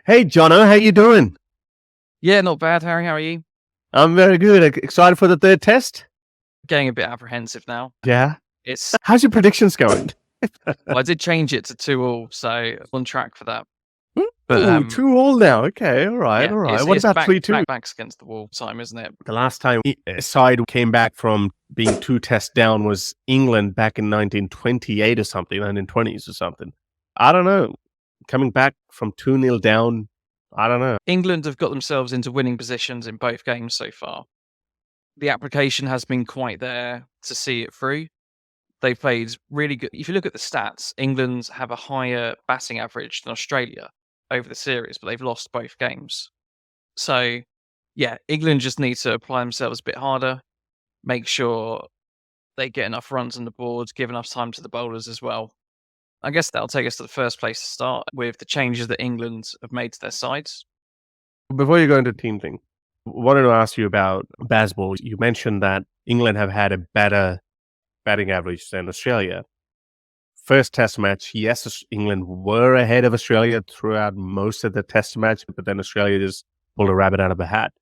Hey, Jonno, how you doing? Yeah, not bad, Harry. How are you? I'm very good. Excited for the third test? Getting a bit apprehensive now. Yeah. It's How's your predictions going? well, I did change it to 2-2, so on track for that. But Ooh, 2-2 now. Okay, all right, yeah, all right. it's What it's about 3-2? backs against the wall time, isn't it? The last time a side came back from being two tests down was England back in 1928 or something, 1920s or something. I don't know. Coming back from 2-0 down, I don't know. England have got themselves into winning positions in both games so far. The application has been quite there to see it through. They played really good. If you look at the stats, England have a higher batting average than Australia over the series, but they've lost both games. So, yeah, England just need to apply themselves a bit harder, make sure they get enough runs on the board, give enough time to the bowlers as well. I guess that'll take us to the first place to start with the changes that England have made to their sides. Before you go into team thing, I wanted to ask you about baseball. You mentioned that England have had a better batting average than Australia. First test match, yes, England were ahead of Australia throughout most of the test match, but then Australia just pulled a rabbit out of a hat.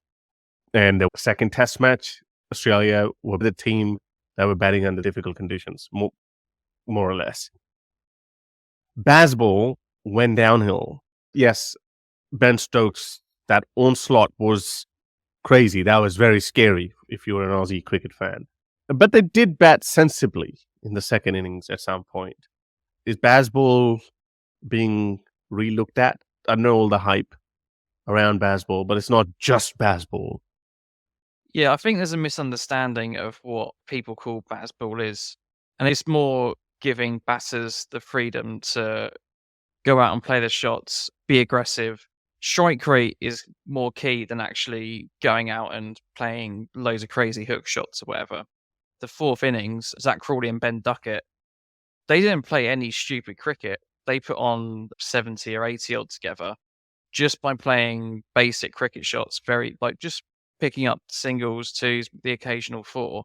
And the second test match, Australia were the team that were batting under difficult conditions, more or less. Baseball went downhill. Yes, Ben Stokes, that onslaught was crazy. That was very scary if you were an Aussie cricket fan. But they did bat sensibly in the second innings at some point. Is baseball being relooked at? I know all the hype around baseball, but it's not just baseball. Yeah, I think there's a misunderstanding of what people call baseball is. And it's more giving batters the freedom to go out and play their shots, be aggressive. Strike rate is more key than actually going out and playing loads of crazy hook shots or whatever. The fourth innings, Zach Crawley and Ben Duckett, they didn't play any stupid cricket. They put on 70 or 80 odd together just by playing basic cricket shots, very like just picking up singles, twos, the occasional four,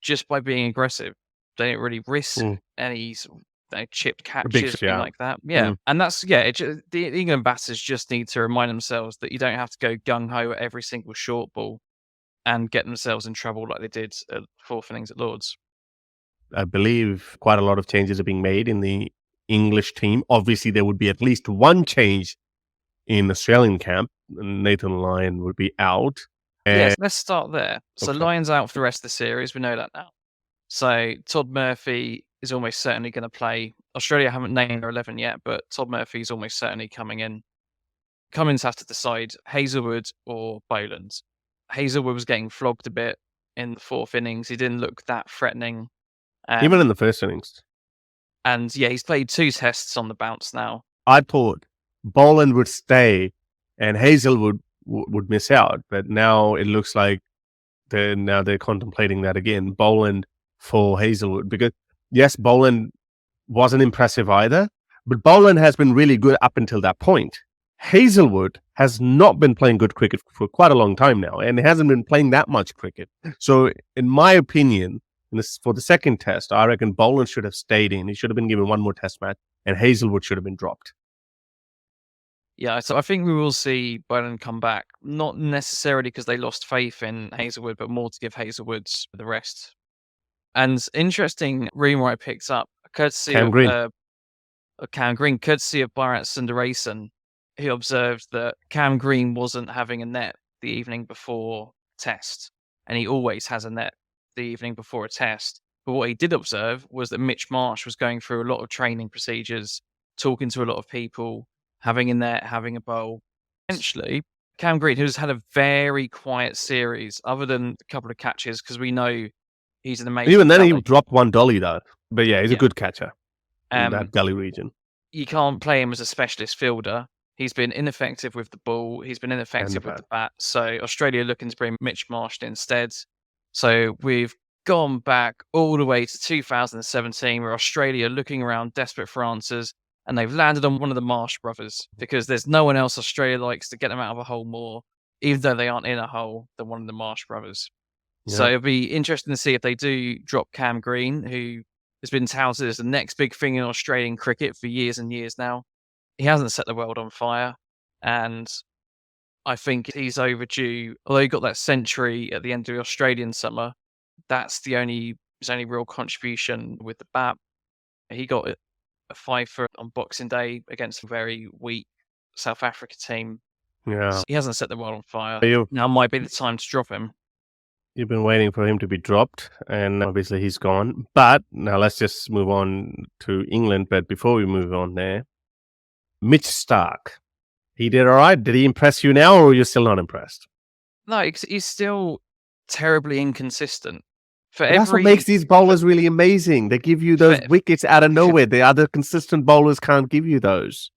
just by being aggressive. They didn't really risk Mm. any sort of, chipped A big catches, anything yeah. like that. Yeah, and that's the England batters just need to remind themselves that you don't have to go gung ho at every single short ball and get themselves in trouble like they did at fourth innings at Lords. I believe quite a lot of changes are being made in the English team. Obviously, there would be at least one change in Australian camp. Nathan Lyon would be out. Yes, let's start there. So Okay. Lyon's out for the rest of the series. We know that now. So Todd Murphy is almost certainly going to play. Australia haven't named their 11 yet, but Todd Murphy is almost certainly coming in. Cummins has to decide Hazelwood or Boland. Hazelwood was getting flogged a bit in the fourth innings. He didn't look that threatening. Even in the first innings. And yeah, he's played 2 tests on the bounce now. I thought Boland would stay and Hazelwood would miss out, but now it looks like they're contemplating that again. Boland for Hazelwood, because yes, Boland wasn't impressive either, but Boland has been really good up until that point. Hazelwood has not been playing good cricket for quite a long time now, and hasn't been playing that much cricket. So, in my opinion, for the second test, I reckon Boland should have stayed in. He should have been given one more test match, and Hazelwood should have been dropped. Yeah, so I think we will see Boland come back, not necessarily because they lost faith in Hazelwood, but more to give Hazelwood the rest. And interesting rumour I picked up, courtesy Cam of Green. Cam Green, courtesy of Bharat Sundaresan, who observed that Cam Green wasn't having a net the evening before test, and he always has a net the evening before a test. But what he did observe was that Mitch Marsh was going through a lot of training procedures, talking to a lot of people, having a net, having a bowl. Essentially, Cam Green, who's had a very quiet series, other than a couple of catches, because we know he's an amazing Even then, he gully. dropped one dolly though. But yeah, he's a Yeah. good catcher in that Um, gully region. you can't play him as a specialist fielder. He's been ineffective with the ball. He's been And the ineffective with bat. the bat. So Australia looking to bring Mitch Marsh instead. So we've gone back all the way to 2017, where Australia looking around desperate for answers, and they've landed on one of the Marsh brothers because there's no one else Australia likes to get them out of a hole more, even though they aren't in a hole, than one of the Marsh brothers. So Yeah. it'll be interesting to see if they do drop Cam Green, who has been touted as the next big thing in Australian cricket for years and years now. He hasn't set the world on fire. and I think he's overdue. Although he got that century at the end of the Australian summer, that's his only real contribution with the bat. He got a fifer on Boxing Day against a very weak South Africa team. Yeah. So he hasn't set the world on fire. You- Now might be the time to drop him. You've been waiting for him to be dropped, and obviously he's gone. But now let's just move on to England. But before we move on there, Mitch Starc. He did all right. Did he impress you now, or are you still not impressed? No, he's still terribly inconsistent. That's what makes these bowlers really amazing. They give you those wickets out of nowhere. The other consistent bowlers can't give you those.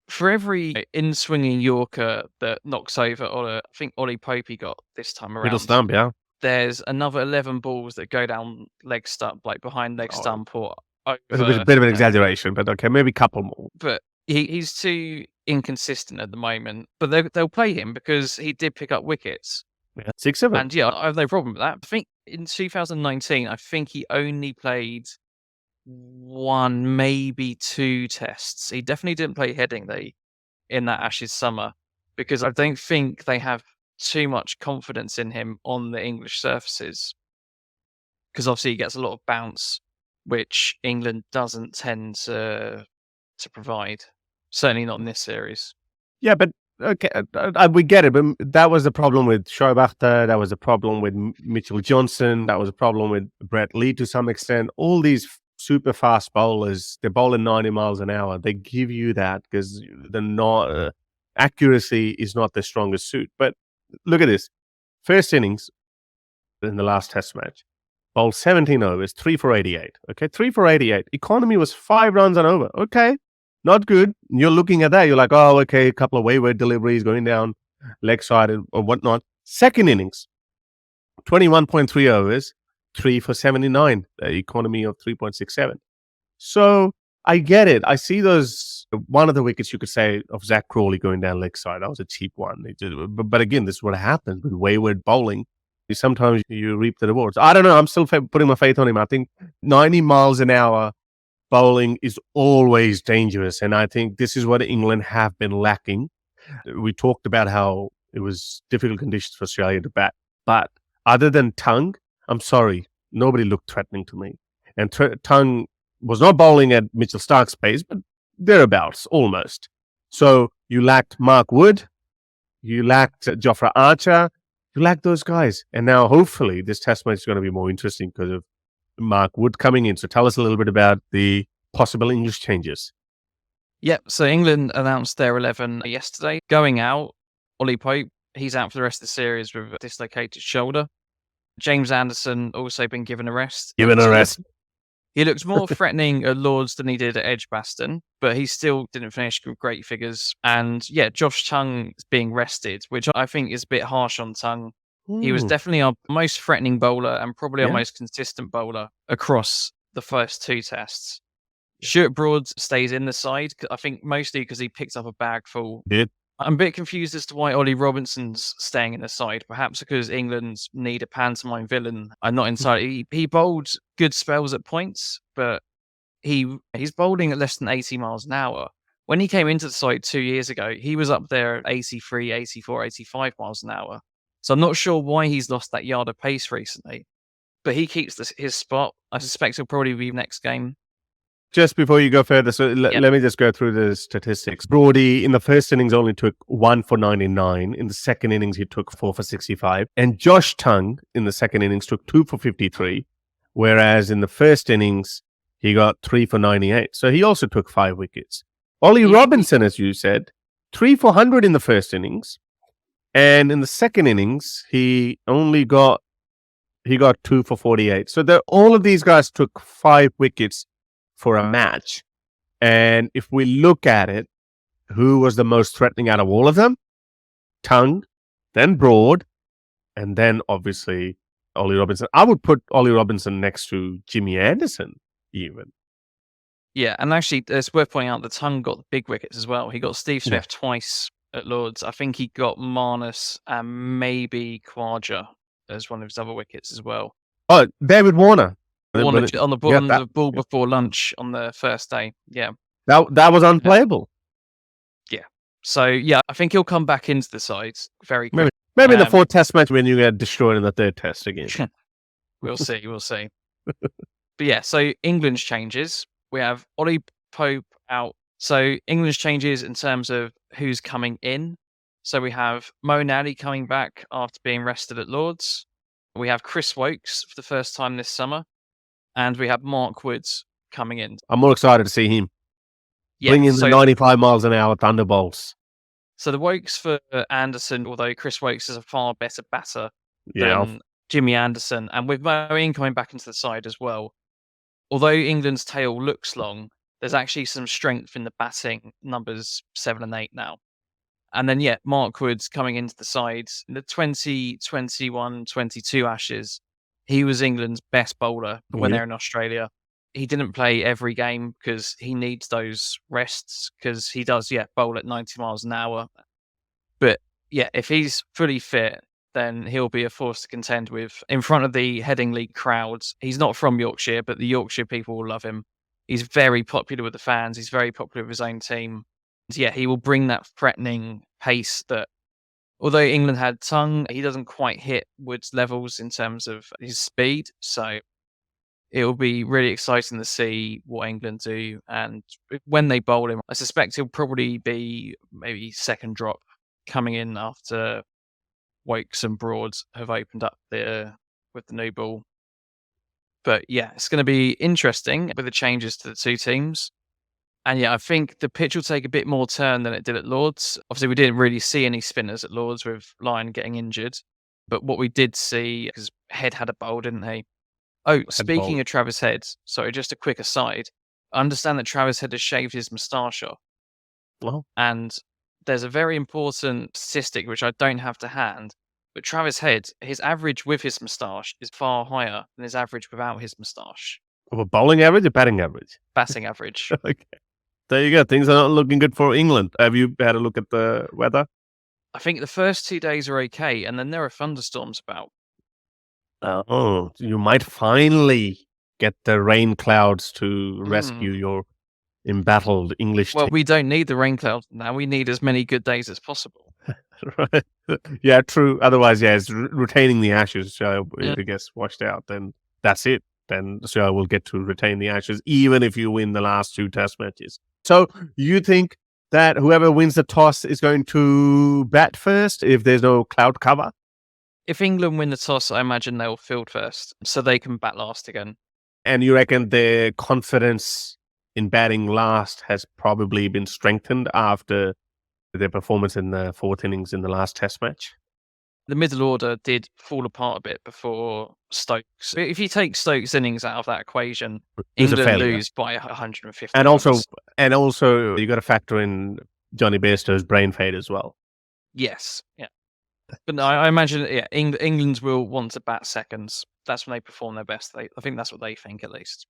For every in-swinging Yorker that knocks over, I think Ollie Pope got this time around. Middle stump, yeah. There's another 11 balls that go down leg stump, like behind leg stump or over. It's a bit of an exaggeration, but okay, maybe a couple more. But he's too inconsistent at the moment. But they'll play him because he did pick up wickets. Yeah, 6 of them. And yeah, I have no problem with that. I think in 2019, I think he only played 1, maybe 2 tests. He definitely didn't play Headingley in that Ashes summer because I don't think they have too much confidence in him on the English surfaces. Because obviously he gets a lot of bounce, which England doesn't tend to provide. Certainly not in this series. Yeah, but okay, we get it. But that was the problem with Shoaib Akhtar. That was a problem with Mitchell Johnson. That was a problem with Brett Lee to some extent. All these super fast bowlers, they're bowling 90 miles an hour. They give you that because accuracy is not their strongest suit. But look at this. First innings in the last test match. Bowled 17 overs, 3 for 88. Okay, 3 for 88. Economy was 5 runs and over. Okay, not good. You're looking at that. You're like, oh, okay, a couple of wayward deliveries going down leg side or whatnot. Second innings, 21.3 overs, 3 for 79. The economy of 3.67. So I get it. I see those. One of the wickets you could say of Zach Crawley going down leg side. That was a cheap one. But again, this is what happens with wayward bowling. Sometimes you reap the rewards. I don't know. I'm still putting my faith on him. I think 90 miles an hour bowling is always dangerous. And I think this is what England have been lacking. We talked about how it was difficult conditions for Australia to bat. But other than Tongue, I'm sorry, nobody looked threatening to me. And Tongue was not bowling at Mitchell Starc's pace, but thereabouts, almost. So you lacked Mark Wood. You lacked Jofra Archer. You lack those guys. And now, hopefully, this test match is going to be more interesting because of Mark Wood coming in. So tell us a little bit about the possible English changes. Yep. So England announced their 11 yesterday. Going out, Ollie Pope, he's out for the rest of the series with a dislocated shoulder. James Anderson also been given a rest. Given a rest. He looks more threatening at Lords than he did at Edgbaston, but he still didn't finish with great figures. And yeah, Josh Tongue is being rested, which I think is a bit harsh on Tongue. He was definitely our most threatening bowler and probably our most consistent bowler across the first 2 tests. Stuart Broad stays in the side, I think mostly because he picked up a bag full. Did. I'm a bit confused as to why Ollie Robinson's staying in the side. Perhaps because England need a pantomime villain. I'm not entirely. He bowled good spells at points, but he's bowling at less than 80 miles an hour. When he came into the side 2 years ago, he was up there at 83, 84, 85 miles an hour. So I'm not sure why he's lost that yard of pace recently. But he keeps his spot. I suspect he'll probably be next game. Just before you go further, so let me just go through the statistics. Brody in the first innings only took 1 for 99. In the second innings, he took 4 for 65. And Josh Tongue in the second innings took 2 for 53. Whereas in the first innings, he got 3 for 98. So he also took 5 wickets. Ollie Robinson, as you said, 3 for 100 in the first innings. And in the second innings, he got 2 for 48. So all of these guys took 5 wickets for a match. And if we look at it, who was the most threatening out of all of them? Tongue, then Broad, and then obviously Ollie Robinson. I would put Ollie Robinson next to Jimmy Anderson even. Yeah, and actually it's worth pointing out that Tongue got the big wickets as well. He got Steve Smith twice at Lords. I think he got Marnus and maybe Khwaja as one of his other wickets as well. Oh, David Warner. On the ball before lunch on the first day. Yeah. That was unplayable. Yeah. So yeah, I think he'll come back into the side very quickly. Maybe in the fourth test match when you get destroyed in the third test again. We'll see. But yeah, so England's changes. We have Ollie Pope out. So England's changes in terms of who's coming in. So we have Mo and Ali coming back after being rested at Lord's. We have Chris Wokes for the first time this summer. And we have Mark Woods coming in. I'm more excited to see him. Yeah, Bring in the 95 miles an hour Thunderbolts. So the Wokes for Anderson, although Chris Wokes is a far better batter than Jimmy Anderson. And with Moeen coming back into the side as well, although England's tail looks long, there's actually some strength in the batting numbers 7 and 8 now. And then, Mark Woods coming into the side. In the 2021-22 Ashes, he was England's best bowler when they're in Australia. He didn't play every game because he needs those rests because he does, bowl at 90 miles an hour. But, if he's fully fit, then he'll be a force to contend with in front of the Headingley crowds. He's not from Yorkshire, but the Yorkshire people will love him. He's very popular with the fans. He's very popular with his own team. He will bring that threatening pace that, although England had tongue, he doesn't quite hit Woods' levels in terms of his speed. So it will be really exciting to see what England do. And when they bowl him, I suspect he'll probably be maybe second drop coming in after Wokes and Broads have opened up with the new ball. But it's going to be interesting with the changes to the two teams. And I think the pitch will take a bit more turn than it did at Lord's. Obviously, we didn't really see any spinners at Lord's with Lyon getting injured. But what we did see, because Head had a bowl, didn't he? Oh, speaking of Travis Head, sorry, just a quick aside. I understand that Travis Head has shaved his moustache off. Well, and there's a very important statistic which I don't have to hand. But Travis Head, his average with his moustache is far higher than his average without his moustache. Of a bowling average or batting average? Batting average. Okay. There you go. Things are not looking good for England. Have you had a look at the weather? I think the first 2 days are okay, and then there are thunderstorms about. Oh, you might finally get the rain clouds to rescue your embattled English team. We don't need the rain clouds now. We need as many good days as possible. Right. Yeah, true. Otherwise, it's retaining the Ashes. So if it gets washed out, then that's it. Then Australia will get to retain the Ashes, even if you win the last 2 test matches. So you think that whoever wins the toss is going to bat first if there's no cloud cover? If England win the toss, I imagine they'll field first, so they can bat last again. And you reckon their confidence in batting last has probably been strengthened after their performance in the 4th innings in the last test match? The middle order did fall apart a bit before Stokes. If you take Stokes' innings out of that equation, England lose by 150. And also, you got to factor in Johnny Bairstow's brain fade as well. Yes, But no, I imagine, England will want to bat seconds. That's when they perform their best. I think that's what they think, at least.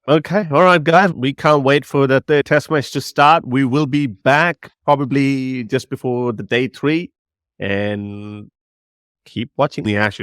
Okay, all right, guys. We can't wait for the third test match to start. We will be back probably just before the day 3, and keep watching the Ashes.